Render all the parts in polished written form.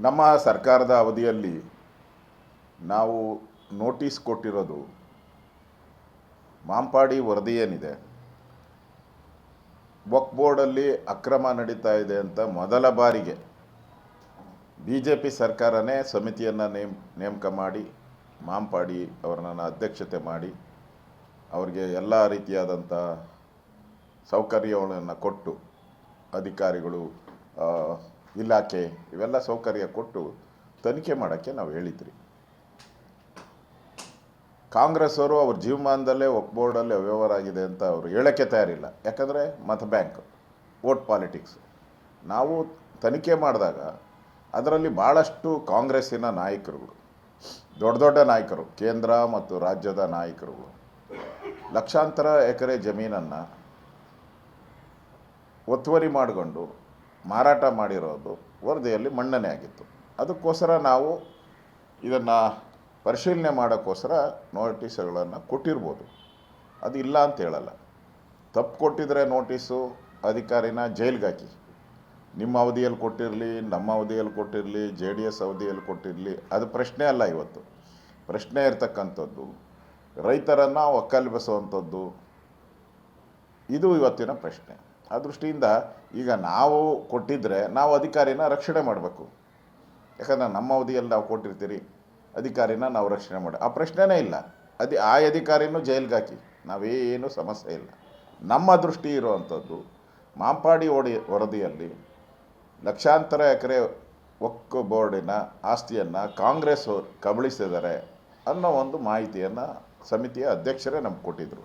ನಮ್ಮ ಸರ್ಕಾರದ ಅವಧಿಯಲ್ಲಿ ನಾವು ನೋಟಿಸ್ ಕೊಟ್ಟಿರೋದು ಮಾಂಪಾಡಿ ವರದಿ ಏನಿದೆ, ವಕ್ಫ್ ಬೋರ್ಡಲ್ಲಿ ಅಕ್ರಮ ನಡೀತಾ ಇದೆ ಅಂತ ಮೊದಲ ಬಾರಿಗೆ ಬಿ ಜೆ ಪಿ ಸರ್ಕಾರನೇ ಸಮಿತಿಯನ್ನು ನೇಮಕ ಮಾಡಿ ಮಾಂಪಾಡಿ ಅವರನ್ನು ಅಧ್ಯಕ್ಷತೆ ಮಾಡಿ ಅವರಿಗೆ ಎಲ್ಲ ರೀತಿಯಾದಂಥ ಸೌಕರ್ಯಗಳನ್ನು ಕೊಟ್ಟು, ಅಧಿಕಾರಿಗಳು, ಇಲಾಖೆ ಇವೆಲ್ಲ ಸೌಕರ್ಯ ಕೊಟ್ಟು ತನಿಖೆ ಮಾಡೋಕ್ಕೆ ನಾವು ಹೇಳಿದ್ರಿ. ಕಾಂಗ್ರೆಸ್ ಅವರು ಅವ್ರ ಜೀವಮಾನದಲ್ಲೇ ವಕ್ಫ್ ಬೋರ್ಡಲ್ಲಿ ಅವ್ಯವಹಾರ ಆಗಿದೆ ಅಂತ ಅವರು ಹೇಳೋಕ್ಕೆ ತಯಾರಿಲ್ಲ. ಯಾಕಂದರೆ ಮತ ಬ್ಯಾಂಕ್, ವೋಟ್ ಪಾಲಿಟಿಕ್ಸ್. ನಾವು ತನಿಖೆ ಮಾಡಿದಾಗ ಅದರಲ್ಲಿ ಭಾಳಷ್ಟು ಕಾಂಗ್ರೆಸ್ಸಿನ ನಾಯಕರುಗಳು, ದೊಡ್ಡ ದೊಡ್ಡ ನಾಯಕರು, ಕೇಂದ್ರ ಮತ್ತು ರಾಜ್ಯದ ನಾಯಕರುಗಳು ಲಕ್ಷಾಂತರ ಎಕರೆ ಜಮೀನನ್ನು ಒತ್ತುವರಿ ಮಾಡಿಕೊಂಡು ಮಾರಾಟ ಮಾಡಿರೋದು ವರದಿಯಲ್ಲಿ ಮನ್ನಣೆ ಆಗಿತ್ತು. ಅದಕ್ಕೋಸ್ಕರ ನಾವು ಇದನ್ನು ಪರಿಶೀಲನೆ ಮಾಡೋಕ್ಕೋಸ್ಕರ ನೋಟಿಸ್ಗಳನ್ನು ಕೊಟ್ಟಿರ್ಬೋದು, ಅದು ಇಲ್ಲ ಅಂತ ಹೇಳಲ್ಲ. ತಪ್ಪು ಕೊಟ್ಟಿದ್ರೆ ನೋಟಿಸು ಅಧಿಕಾರಿನ ಜೈಲಿಗೆ ಹಾಕಿ, ನಿಮ್ಮ ಅವಧಿಯಲ್ಲಿ ಕೊಟ್ಟಿರಲಿ, ನಮ್ಮ ಅವಧಿಯಲ್ಲಿ ಕೊಟ್ಟಿರಲಿ, JDS ಅವಧಿಯಲ್ಲಿ ಕೊಟ್ಟಿರಲಿ, ಅದು ಪ್ರಶ್ನೆ ಅಲ್ಲ. ಇವತ್ತು ಪ್ರಶ್ನೆ ಇರ್ತಕ್ಕಂಥದ್ದು ರೈತರನ್ನು ಒಕ್ಕಲೆಬ್ಬಿಸುವಂಥದ್ದು, ಇದು ಇವತ್ತಿನ ಪ್ರಶ್ನೆ. ಆ ದೃಷ್ಟಿಯಿಂದ ಈಗ ನಾವು ಕೊಟ್ಟಿದ್ದರೆ ನಾವು ಅಧಿಕಾರಿನ ರಕ್ಷಣೆ ಮಾಡಬೇಕು. ಯಾಕಂದರೆ ನಮ್ಮ ಅವಧಿಯಲ್ಲಿ ನಾವು ಕೊಟ್ಟಿರ್ತೀರಿ, ಅಧಿಕಾರಿನ ನಾವು ರಕ್ಷಣೆ ಮಾಡಿ, ಆ ಪ್ರಶ್ನೆನೇ ಇಲ್ಲ. ಆ ಅಧಿಕಾರಿನೂ ಜೈಲಿಗೆ ಹಾಕಿ, ನಾವೇನು ಸಮಸ್ಯೆ ಇಲ್ಲ. ನಮ್ಮ ದೃಷ್ಟಿ ಇರುವಂಥದ್ದು ಮಾಂಪಾಡಿ ವರದಿಯಲ್ಲಿ ಲಕ್ಷಾಂತರ ಎಕರೆ ವಕ್ಫ್ ಬೋರ್ಡಿನ ಆಸ್ತಿಯನ್ನು ಕಾಂಗ್ರೆಸ್ ಕಬಳಿಸಿದ್ದಾರೆ ಅನ್ನೋ ಒಂದು ಮಾಹಿತಿಯನ್ನು ಸಮಿತಿಯ ಅಧ್ಯಕ್ಷರೇ ನಮ್ಗೆ ಕೊಟ್ಟಿದ್ದರು.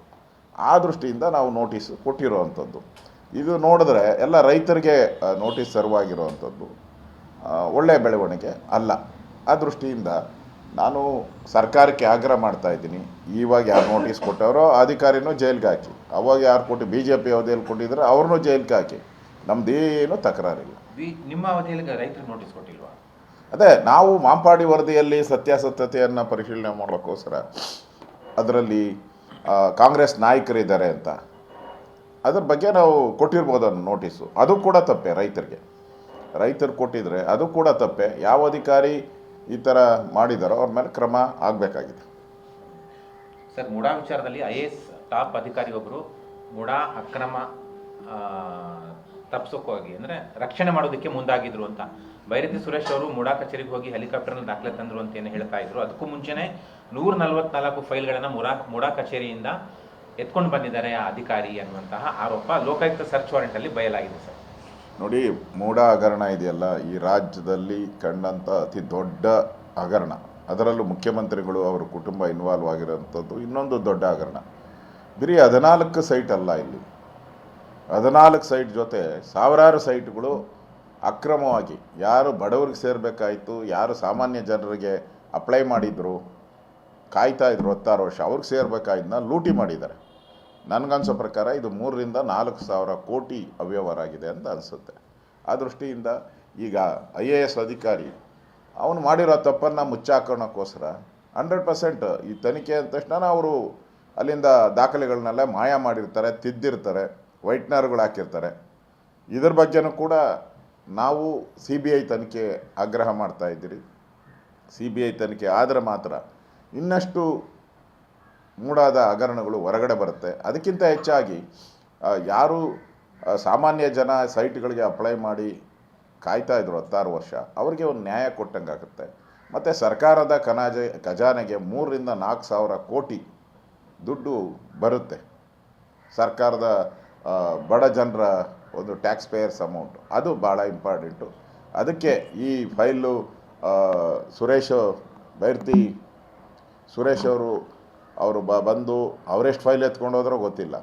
ಆ ದೃಷ್ಟಿಯಿಂದ ನಾವು ನೋಟಿಸ್ ಕೊಟ್ಟಿರುವಂಥದ್ದು. ಇದು ನೋಡಿದ್ರೆ ಎಲ್ಲ ರೈತರಿಗೆ ನೋಟಿಸ್ ಸರ್ವಾಗಿರುವಂಥದ್ದು ಒಳ್ಳೆಯ ಬೆಳವಣಿಗೆ ಅಲ್ಲ. ಆ ದೃಷ್ಟಿಯಿಂದ ನಾನು ಸರ್ಕಾರಕ್ಕೆ ಆಗ್ರಹ ಮಾಡ್ತಾಯಿದ್ದೀನಿ, ಇವಾಗ ಯಾರು ನೋಟಿಸ್ ಕೊಟ್ಟವರೋ ಅಧಿಕಾರಿನೂ ಜೈಲಿಗೆ ಹಾಕಿ, ಅವಾಗ ಯಾರು ಕೊಟ್ಟು BJP ಅವಧಿಯಲ್ಲಿ ಕೊಟ್ಟಿದ್ರೆ ಅವ್ರನ್ನೂ ಜೈಲಿಗೆ ಹಾಕಿ, ನಮ್ಮದೇನು ತಕರಾರಿಲ್ಲ. ನಿಮ್ಮ ಅವಧಿಯಲ್ಲಿ ರೈತರು ನೋಟಿಸ್ ಕೊಟ್ಟಿಲ್ವಾ? ಅದೇ ನಾವು ಮಾಂಪಾಡಿ ವರದಿಯಲ್ಲಿ ಸತ್ಯಾಸತ್ಯತೆಯನ್ನು ಪರಿಶೀಲನೆ ಮಾಡೋಕ್ಕೋಸ್ಕರ ಅದರಲ್ಲಿ ಕಾಂಗ್ರೆಸ್ ನಾಯಕರಿದ್ದಾರೆ ಅಂತ ಅದ್ರ ಬಗ್ಗೆ ನಾವು ಕೊಟ್ಟಿರ್ಬೋದು ಅನ್ನೋ ನೋಟಿಸು. ಅದು ಕೂಡ ತಪ್ಪೆ. ರೈತರು ಕೊಟ್ಟಿದ್ರೆ ಅದು ಕೂಡ ತಪ್ಪೆ. ಯಾವ ಅಧಿಕಾರಿ ಈ ಥರ ಮಾಡಿದಾರೋ ಅವ್ರ ಮೇಲೆ ಕ್ರಮ ಆಗಬೇಕಾಗಿದೆ. ಸರ್, ಮುಡಾ ವಿಚಾರದಲ್ಲಿ IAS ಟಾಪ್ ಅಧಿಕಾರಿ ಒಬ್ಬರು ಮುಡಾ ಅಕ್ರಮ ತಪ್ಪಿಸೋಕ್ಕೋಗಿ ಅಂದರೆ ರಕ್ಷಣೆ ಮಾಡೋದಕ್ಕೆ ಮುಂದಾಗಿದ್ರು ಅಂತ ಬೈರತಿ ಸುರೇಶ್ ಅವರು ಮುಡಾ ಕಚೇರಿಗೆ ಹೋಗಿ ಹೆಲಿಕಾಪ್ಟರ್ನಲ್ಲಿ ದಾಖಲೆ ತಂದರು ಅಂತ ಏನು ಹೇಳ್ತಾ ಇದ್ರು. ಅದಕ್ಕೂ ಮುಂಚೆನೇ 144 ಫೈಲ್ಗಳನ್ನು ಮುಡಾ ಕಚೇರಿಯಿಂದ ಎತ್ಕೊಂಡು ಬಂದಿದ್ದಾರೆ ಆ ಅಧಿಕಾರಿ ಅನ್ನುವಂತಹ ಆರೋಪ ಲೋಕಾಯುಕ್ತ ಸರ್ಚ್ ವಾರೆಂಟಲ್ಲಿ ಬಯಲಾಗಿದೆ. ಸರ್ ನೋಡಿ, ಮೂಡಾ ಹಗರಣ ಇದೆಯಲ್ಲ, ಈ ರಾಜ್ಯದಲ್ಲಿ ಕಂಡಂಥ ಅತಿ ದೊಡ್ಡ ಹಗರಣ. ಅದರಲ್ಲೂ ಮುಖ್ಯಮಂತ್ರಿಗಳು ಅವರ ಕುಟುಂಬ ಇನ್ವಾಲ್ವ್ ಆಗಿರೋಂಥದ್ದು ಇನ್ನೊಂದು ದೊಡ್ಡ ಹಗರಣ. ಬರೀ 14 ಸೈಟ್ ಅಲ್ಲ, ಇಲ್ಲಿ 14 ಸೈಟ್ ಜೊತೆ ಸಾವಿರಾರು ಸೈಟ್ಗಳು ಅಕ್ರಮವಾಗಿ ಯಾರು ಬಡವರಿಗೆ ಸೇರಬೇಕಾಯಿತು, ಯಾರು ಸಾಮಾನ್ಯ ಜನರಿಗೆ ಅಪ್ಲೈ ಮಾಡಿದ್ರು, ಕಾಯ್ತಾಯಿದ್ರು 16 ವರ್ಷ, ಅವ್ರಿಗೆ ಸೇರಬೇಕಾಯ್ದನ್ನ ಲೂಟಿ ಮಾಡಿದ್ದಾರೆ. ನನಗನ್ಸೋ ಪ್ರಕಾರ ಇದು 3 ರಿಂದ 4 ಸಾವಿರ ಕೋಟಿ ಅವ್ಯವಹಾರ ಆಗಿದೆ ಅಂತ ಅನಿಸುತ್ತೆ. ಆ ದೃಷ್ಟಿಯಿಂದ ಈಗ IAS ಅಧಿಕಾರಿ ಅವನು ಮಾಡಿರೋ ತಪ್ಪನ್ನು ಮುಚ್ಚಾಕೋಣಕ್ಕೋಸ್ಕರ 100% ಈ ತನಿಖೆ ಅಂದ ತಕ್ಷಣ ಅವರು ಅಲ್ಲಿಂದ ದಾಖಲೆಗಳನ್ನೆಲ್ಲ ಮಾಯ ಮಾಡಿರ್ತಾರೆ, ತಿದ್ದಿರ್ತಾರೆ, ವೈಟ್ನರ್ಗಳು ಹಾಕಿರ್ತಾರೆ. ಇದ್ರ ಬಗ್ಗೆನೂ ಕೂಡ ನಾವು CBI ತನಿಖೆ ಆಗ್ರಹ ಮಾಡ್ತಾಯಿದ್ದೀರಿ. CBI ತನಿಖೆ ಆದರೆ ಮಾತ್ರ ಇನ್ನಷ್ಟು ಮೂಡಾದ ಹಗರಣಗಳು ಹೊರಗಡೆ ಬರುತ್ತೆ. ಅದಕ್ಕಿಂತ ಹೆಚ್ಚಾಗಿ ಯಾರು ಸಾಮಾನ್ಯ ಜನ ಸೈಟ್ಗಳಿಗೆ ಅಪ್ಲೈ ಮಾಡಿ ಕಾಯ್ತಾಯಿದ್ರು 16 ವರ್ಷ, ಅವರಿಗೆ ಒಂದು ನ್ಯಾಯ ಕೊಟ್ಟಂಗಾಗುತ್ತೆ. ಮತ್ತು ಸರ್ಕಾರದ ಖಜಾನೆಗೆ 3 ರಿಂದ 4 ಸಾವಿರ ಕೋಟಿ ದುಡ್ಡು ಬರುತ್ತೆ. ಸರ್ಕಾರದ ಬಡ ಜನರ ಒಂದು ಟ್ಯಾಕ್ಸ್ ಪೇಯರ್ಸ್ ಅಮೌಂಟು, ಅದು ಭಾಳ ಇಂಪಾರ್ಟೆಂಟು. ಅದಕ್ಕೆ ಈ ಫೈಲು ಬೈರತಿ ಸುರೇಶ್ ಅವರು ಬಂದು ಅವರೆಷ್ಟು ಫೈಲ್ ಎತ್ಕೊಂಡು ಹೋದ್ರೋ ಗೊತ್ತಿಲ್ಲ.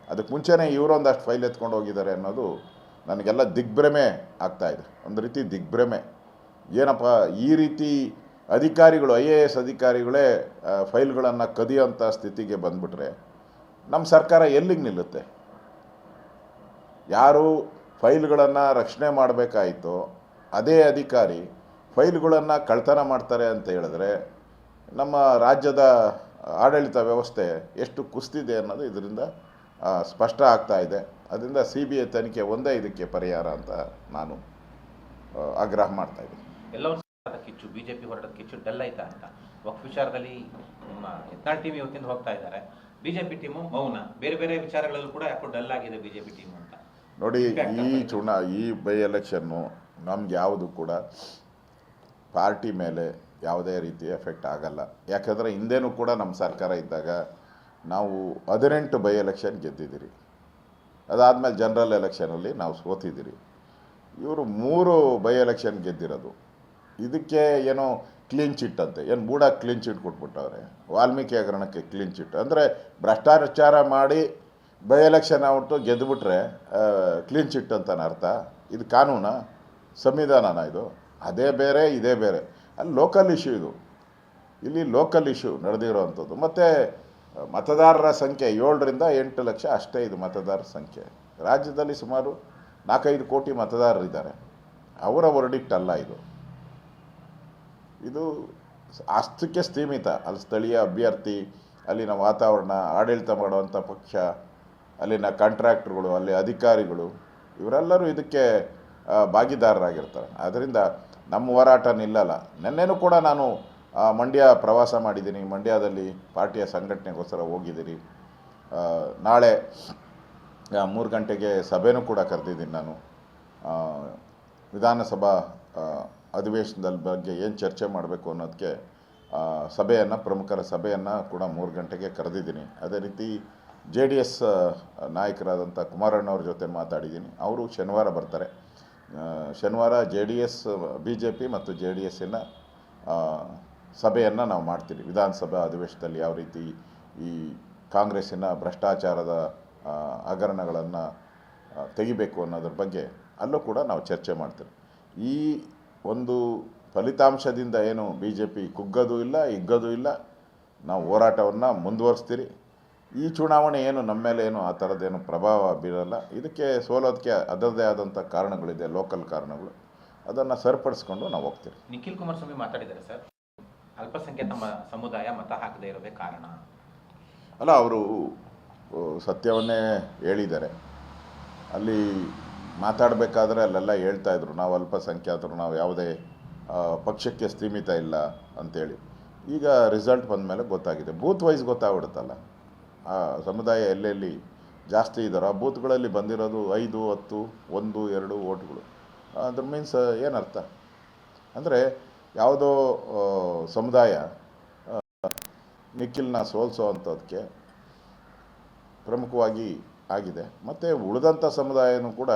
ಅದಕ್ಕೆ ಮುಂಚೆನೇ ಇವರೊಂದಷ್ಟು ಫೈಲ್ ಎತ್ಕೊಂಡು ಹೋಗಿದ್ದಾರೆ ಅನ್ನೋದು ನನಗೆಲ್ಲ ದಿಗ್ಭ್ರಮೆ ಆಗ್ತಾಯಿದೆ. ಒಂದು ರೀತಿ ದಿಗ್ಭ್ರಮೆ. ಏನಪ್ಪ ಈ ರೀತಿ ಅಧಿಕಾರಿಗಳು, IAS ಅಧಿಕಾರಿಗಳೇ ಫೈಲ್ಗಳನ್ನು ಕದಿಯೋಂಥ ಸ್ಥಿತಿಗೆ ಬಂದುಬಿಟ್ರೆ ನಮ್ಮ ಸರ್ಕಾರ ಎಲ್ಲಿಗೆ ನಿಲ್ಲುತ್ತೆ? ಯಾರು ಫೈಲ್ಗಳನ್ನು ರಕ್ಷಣೆ ಮಾಡಬೇಕಾಯಿತು ಅದೇ ಅಧಿಕಾರಿ ಫೈಲ್ಗಳನ್ನು ಕಳ್ತನ ಮಾಡ್ತಾರೆ ಅಂತ ಹೇಳಿದ್ರೆ ನಮ್ಮ ರಾಜ್ಯದ ಆಡಳಿತ ವ್ಯವಸ್ಥೆ ಎಷ್ಟು ಕುಸಿದಿದೆ ಅನ್ನೋದು ಇದರಿಂದ ಸ್ಪಷ್ಟ ಆಗ್ತಾ ಇದೆ. ಅದರಿಂದ CBI ತನಿಖೆ ಒಂದೇ ಇದಕ್ಕೆ ಪರಿಹಾರ ಅಂತ ನಾನು ಆಗ್ರಹ ಮಾಡ್ತಾಯಿದ್ದೀನಿ. ಎಲ್ಲ ಒಂದು ಕಿಚ್ಚು ಬಿಜೆಪಿ ಹೊರಟದ ಕಿಚ್ಚು ಡಲ್ ಆಯ್ತಾ ಅಂತ ವಕ್ಫ್ ವಿಚಾರದಲ್ಲಿ ನಿಮ್ಮ ಯತ್ನಾಳ್ ಟೀಮ್ ಇವತ್ತಿಂದ ಹೋಗ್ತಾ ಇದ್ದಾರೆ, ಬಿಜೆಪಿ ಟೀಮು ಮೌನ. ಬೇರೆ ಬೇರೆ ವಿಚಾರಗಳಲ್ಲೂ ಕೂಡ ಯಾಕೋ ಡಲ್ ಆಗಿದೆ ಬಿಜೆಪಿ ಟೀಮು ಅಂತ. ನೋಡಿ, ಈ ಬೈ ಎಲೆಕ್ಷನ್ನು ನಮ್ಗೆ ಯಾವುದು ಕೂಡ ಪಾರ್ಟಿ ಮೇಲೆ ಯಾವುದೇ ರೀತಿಯ ಎಫೆಕ್ಟ್ ಆಗಲ್ಲ. ಯಾಕಂದರೆ ಹಿಂದೇನೂ ಕೂಡ ನಮ್ಮ ಸರ್ಕಾರ ಇದ್ದಾಗ ನಾವು 18 ಬೈ ಎಲೆಕ್ಷನ್ ಗೆದ್ದಿದ್ದೀರಿ. ಅದಾದಮೇಲೆ ಜನರಲ್ ಎಲೆಕ್ಷನಲ್ಲಿ ನಾವು ಸೋತಿದ್ದೀರಿ. ಇವರು 3 ಬೈ ಎಲೆಕ್ಷನ್ ಗೆದ್ದಿರೋದು. ಇದಕ್ಕೆ ಏನೋ ಕ್ಲೀನ್ ಚಿಟ್ ಅಂತೆ, ಏನು ಬೂಡ ಕ್ಲೀನ್ ಚಿಟ್ ಕೊಟ್ಬಿಟ್ಟವ್ರೆ. ವಾಲ್ಮೀಕಿ ಹಗರಣಕ್ಕೆ ಕ್ಲೀನ್ ಚಿಟ್ ಅಂದರೆ ಭ್ರಷ್ಟಾಚಾರ ಮಾಡಿ ಬೈ ಎಲೆಕ್ಷನ್ ಆಗ್ಬಿಟ್ಟು ಗೆದ್ದುಬಿಟ್ರೆ ಕ್ಲೀನ್ ಚಿಟ್ ಅಂತಾನೆ ಅರ್ಥ. ಇದು ಕಾನೂನಾ, ಸಂವಿಧಾನನ ಇದು? ಅದೇ ಬೇರೆ ಇದೇ ಬೇರೆ. ಅಲ್ಲಿ ಲೋಕಲ್ ಇಶ್ಯೂ ಇದು. ಇಲ್ಲಿ ಲೋಕಲ್ ಇಶ್ಯೂ ನಡೆದಿರೋವಂಥದ್ದು. ಮತ್ತು ಮತದಾರರ ಸಂಖ್ಯೆ 7ರಿಂದ 8 ಲಕ್ಷ ಅಷ್ಟೇ ಇದು ಮತದಾರರ ಸಂಖ್ಯೆ. ರಾಜ್ಯದಲ್ಲಿ ಸುಮಾರು 4-5 ಕೋಟಿ ಮತದಾರರಿದ್ದಾರೆ. ಅವರ ವರ್ಡಿಕ್ಟ್ ಅಲ್ಲ ಇದು. ಇದು ಅಷ್ಟಕ್ಕೆ ಸೀಮಿತ. ಅಲ್ಲಿ ಸ್ಥಳೀಯ ಅಭ್ಯರ್ಥಿ, ಅಲ್ಲಿನ ವಾತಾವರಣ, ಆಡಳಿತ ಮಾಡುವಂಥ ಪಕ್ಷ, ಅಲ್ಲಿನ ಕಾಂಟ್ರಾಕ್ಟ್ರುಗಳು, ಅಲ್ಲಿ ಅಧಿಕಾರಿಗಳು, ಇವರೆಲ್ಲರೂ ಇದಕ್ಕೆ ಭಾಗಿದಾರರಾಗಿರ್ತಾರೆ. ಆದ್ದರಿಂದ ನಮ್ಮ ಹೋರಾಟ ನಿಲ್ಲಲ್ಲ. ನಿನ್ನೆನೂ ಕೂಡ ನಾನು ಮಂಡ್ಯ ಪ್ರವಾಸ ಮಾಡಿದ್ದೀನಿ. ಮಂಡ್ಯದಲ್ಲಿ ಪಾರ್ಟಿಯ ಸಂಘಟನೆಗೋಸ್ಕರ ಹೋಗಿದ್ದೀನಿ. ನಾಳೆ 3 ಗಂಟೆಗೆ ಸಭೆನೂ ಕೂಡ ಕರೆದಿದ್ದೀನಿ ನಾನು. ವಿಧಾನಸಭಾ ಅಧಿವೇಶನದ ಬಗ್ಗೆ ಏನು ಚರ್ಚೆ ಮಾಡಬೇಕು ಅನ್ನೋದಕ್ಕೆ ಪ್ರಮುಖರ ಸಭೆಯನ್ನು ಕೂಡ 3 ಗಂಟೆಗೆ ಕರೆದಿದ್ದೀನಿ. ಅದೇ ರೀತಿ JDS ನಾಯಕರಾದಂಥ ಕುಮಾರಣ್ಣವ್ರ ಜೊತೆ ಮಾತಾಡಿದ್ದೀನಿ. ಅವರು ಶನಿವಾರ ಬರ್ತಾರೆ. ಶನಿವಾರ JDS, BJP ಮತ್ತು JDSನ ಸಭೆಯನ್ನು ನಾವು ಮಾಡ್ತೀವಿ. ವಿಧಾನಸಭಾ ಅಧಿವೇಶನದಲ್ಲಿ ಯಾವ ರೀತಿ ಈ ಕಾಂಗ್ರೆಸ್ಸಿನ ಭ್ರಷ್ಟಾಚಾರದ ಹಗರಣಗಳನ್ನು ತೆಗಿಬೇಕು ಅನ್ನೋದ್ರ ಬಗ್ಗೆ ಅಲ್ಲೂ ಕೂಡ ನಾವು ಚರ್ಚೆ ಮಾಡ್ತೀವಿ. ಈ ಒಂದು ಫಲಿತಾಂಶದಿಂದ ಏನು BJP ಕುಗ್ಗೋದು ಇಲ್ಲ, ಹಿಗ್ಗೋದು ಇಲ್ಲ. ನಾವು ಹೋರಾಟವನ್ನು ಮುಂದುವರಿಸ್ತೀರಿ. ಈ ಚುನಾವಣೆ ಏನು ನಮ್ಮ ಮೇಲೆ ಏನು ಆ ಥರದ್ದೇನು ಪ್ರಭಾವ ಬೀರಲ್ಲ. ಇದಕ್ಕೆ ಸೋಲೋದಕ್ಕೆ ಅದರದ್ದೇ ಆದಂಥ ಕಾರಣಗಳಿದೆ, ಲೋಕಲ್ ಕಾರಣಗಳು. ಅದನ್ನು ಸರಿಪಡಿಸ್ಕೊಂಡು ನಾವು ಹೋಗ್ತೀವಿ. ನಿಖಿಲ್ ಕುಮಾರಸ್ವಾಮಿ ಮಾತಾಡಿದ್ದಾರೆ ಸರ್, ಅಲ್ಪಸಂಖ್ಯಾತ ಸಮುದಾಯ ಮತ ಹಾಕದೇ ಇರೋದೇ ಕಾರಣ. ಅಲ್ಲ, ಅವರು ಸತ್ಯವನ್ನೇ ಹೇಳಿದ್ದಾರೆ. ಅಲ್ಲಿ ಮಾತಾಡಬೇಕಾದ್ರೆ ಅಲ್ಲೆಲ್ಲ ಹೇಳ್ತಾಯಿದ್ರು, ನಾವು ಅಲ್ಪಸಂಖ್ಯಾತರು, ನಾವು ಯಾವುದೇ ಪಕ್ಷಕ್ಕೆ ಸೀಮಿತ ಇಲ್ಲ ಅಂಥೇಳಿ. ಈಗ ರಿಸಲ್ಟ್ ಬಂದ ಮೇಲೆ ಗೊತ್ತಾಗಿದೆ. ಬೂತ್ ವೈಸ್ ಗೊತ್ತಾಗ್ಬಿಡುತ್ತಲ್ಲ ಆ ಸಮುದಾಯ ಎಲ್ಲೆಲ್ಲಿ ಜಾಸ್ತಿ ಇದ್ದಾರೋ ಆ ಬೂತ್ಗಳಲ್ಲಿ ಬಂದಿರೋದು 5, 10, 1, 2 ಓಟ್ಗಳು. ಅದ್ರ ಮೀನ್ಸ್ ಏನರ್ಥ ಅಂದರೆ ಯಾವುದೋ ಸಮುದಾಯ ನಿಖಿಲ್ನ ಸೋಲಿಸೋ ಅಂಥದ್ದಕ್ಕೆ ಪ್ರಮುಖವಾಗಿ ಆಗಿದೆ. ಮತ್ತು ಉಳಿದಂಥ ಸಮುದಾಯನೂ ಕೂಡ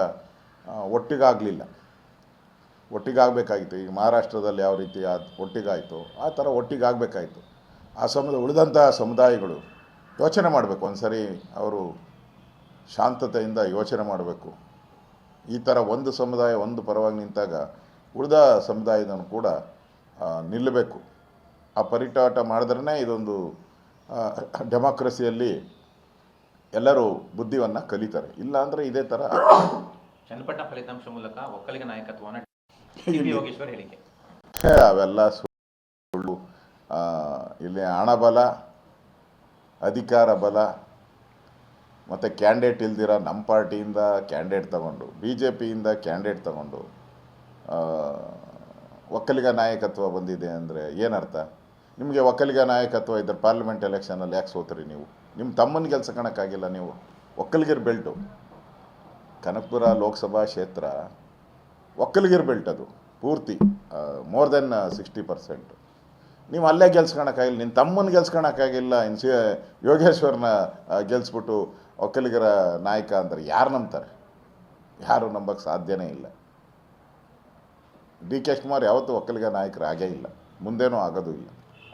ಒಟ್ಟಿಗಾಗಬೇಕಾಗಿತ್ತು. ಈಗ ಮಹಾರಾಷ್ಟ್ರದಲ್ಲಿ ಯಾವ ರೀತಿ ಒಟ್ಟಿಗಾಯಿತು ಆ ಥರ ಒಟ್ಟಿಗಾಗಬೇಕಾಯಿತು. ಉಳಿದಂಥ ಸಮುದಾಯಗಳು ಯೋಚನೆ ಮಾಡಬೇಕು. ಒಂದು ಸರಿ ಅವರು ಶಾಂತತೆಯಿಂದ ಯೋಚನೆ ಮಾಡಬೇಕು. ಈ ಥರ ಒಂದು ಸಮುದಾಯ ಒಂದು ಪರವಾಗಿ ನಿಂತಾಗ ಉಳಿದ ಸಮುದಾಯದನ್ನು ಕೂಡ ನಿಲ್ಲಬೇಕು. ಆ ಪರಿಟಾಟ ಮಾಡಿದ್ರೇ ಇದೊಂದು ಡೆಮಾಕ್ರಸಿಯಲ್ಲಿ ಎಲ್ಲರೂ ಬುದ್ಧಿಯನ್ನು ಕಲಿತಾರೆ. ಇಲ್ಲ ಅಂದರೆ ಇದೇ ಥರ ಚನ್ನಪಟ್ಟಣ ಫಲಿತಾಂಶ ಮೂಲಕ ಒಕ್ಕಲಿಗ ನಾಯಕತ್ವವನ್ನು ಯೋಗೇಶ್ವರ್ ಹೇಳಿಕೆ ಅವೆಲ್ಲ ಸುಳ್ಳು. ಇಲ್ಲಿ ಹಣಬಲ, ಅಧಿಕಾರ ಬಲ ಮತ್ತು ಕ್ಯಾಂಡಿಡೇಟ್ ಇಲ್ದಿರ ನಮ್ಮ ಪಾರ್ಟಿಯಿಂದ ಕ್ಯಾಂಡಿಡೇಟ್ ತಗೊಂಡು, BJPಯಿಂದ ಕ್ಯಾಂಡಿಡೇಟ್ ತಗೊಂಡು ಒಕ್ಕಲಿಗ ನಾಯಕತ್ವ ಬಂದಿದೆ ಅಂದರೆ ಏನರ್ಥ? ನಿಮಗೆ ಒಕ್ಕಲಿಗ ನಾಯಕತ್ವ ಇದ್ದರೆ ಪಾರ್ಲಿಮೆಂಟ್ ಎಲೆಕ್ಷನಲ್ಲಿ ಯಾಕೆ ಸೋತ್ರಿ ನೀವು? ನಿಮ್ಮ ತಮ್ಮನ ಕೆಲಸ ಕಾಣಕ್ಕಾಗಿಲ್ಲ ನೀವು. ಒಕ್ಕಲಿಗರ ಬೆಲ್ಟು ಕನಕಪುರ ಲೋಕಸಭಾ ಕ್ಷೇತ್ರ ಒಕ್ಕಲಿಗರ ಬೆಲ್ಟ್, ಅದು ಪೂರ್ತಿ ಮೋರ್ ದೆನ್ 60%. ನೀವು ಅಲ್ಲೇ ಗೆಲ್ಸ್ಕೊಳಕ್ಕಾಗಿಲ್ಲ, ನಿನ್ನ ತಮ್ಮನ ಗೆಲ್ಸ್ಕೊಳಕ್ಕಾಗಿಲ್ಲ. ಯೋಗೇಶ್ವರನ ಗೆಲ್ಸ್ಬಿಟ್ಟು ಒಕ್ಕಲಿಗರ ನಾಯಕ ಅಂದರೆ ಯಾರು ನಂಬ್ತಾರೆ? ಯಾರು ನಂಬಕ್ಕೆ ಸಾಧ್ಯನೇ ಇಲ್ಲ. DK ಶಿವಕುಮಾರ್ ಯಾವತ್ತೂ ಒಕ್ಕಲಿಗ ನಾಯಕರು ಆಗೇ ಇಲ್ಲ, ಮುಂದೇನೂ ಆಗೋದು ಇಲ್ಲ.